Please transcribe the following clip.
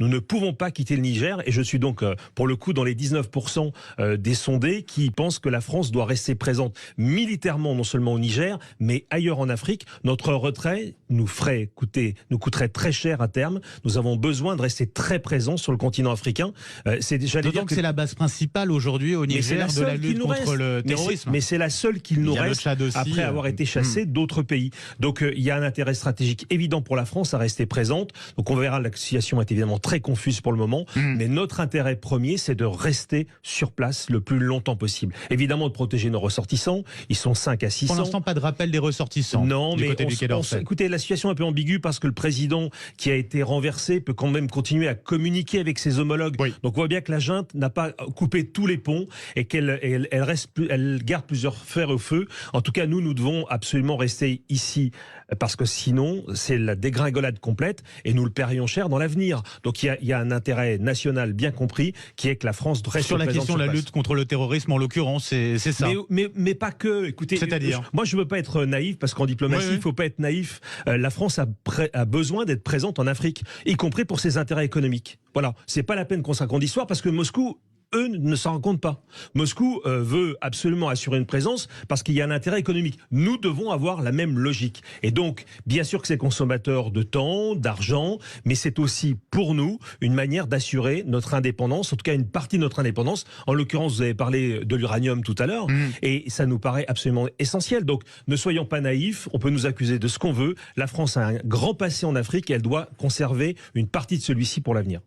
Nous ne pouvons pas quitter le Niger et je suis donc, pour le coup, dans les 19% des sondés qui pensent que la France doit rester présente militairement, non seulement au Niger, mais ailleurs en Afrique. Notre retrait nous coûterait très cher à terme. Nous avons besoin de rester très présents sur le continent africain. D'autant que c'est la base principale aujourd'hui au Niger de la lutte contre le terrorisme. Mais c'est la seule qu'il nous reste aussi, après avoir été chassé d'autres pays. Donc il y a un intérêt stratégique évident pour la France à rester présente. Donc on verra, la situation est évidemment très confuse pour le moment, mais notre intérêt premier, c'est de rester sur place le plus longtemps possible. Évidemment, de protéger nos ressortissants. Ils sont 5 à 600. Pour l'instant, pas de rappel des ressortissants. Non, mais écoutez, la situation est un peu ambiguë parce que le président qui a été renversé peut quand même continuer à communiquer avec ses homologues. Oui. Donc on voit bien que la junte n'a pas coupé tous les ponts et qu'elle garde plusieurs fers au feu. En tout cas, nous devons absolument rester ici parce que sinon, c'est la dégringolade complète et nous le paierions cher dans l'avenir. Donc il y a un intérêt national bien compris qui est que la France reste sur la présente question de la lutte contre le terrorisme, en l'occurrence, c'est ça. Mais pas que. Écoutez, c'est-à-dire, moi je veux pas être naïf parce qu'en diplomatie, il faut pas être naïf. La France a besoin d'être présente en Afrique, y compris pour ses intérêts économiques. Voilà, c'est pas la peine qu'on se raconte d'histoire parce que Moscou, eux, ne s'en rendent compte pas. Moscou veut absolument assurer une présence parce qu'il y a un intérêt économique. Nous devons avoir la même logique. Et donc, bien sûr que c'est consommateur de temps, d'argent, mais c'est aussi pour nous une manière d'assurer notre indépendance, en tout cas une partie de notre indépendance. En l'occurrence, vous avez parlé de l'uranium tout à l'heure, et ça nous paraît absolument essentiel. Donc, ne soyons pas naïfs, on peut nous accuser de ce qu'on veut. La France a un grand passé en Afrique et elle doit conserver une partie de celui-ci pour l'avenir.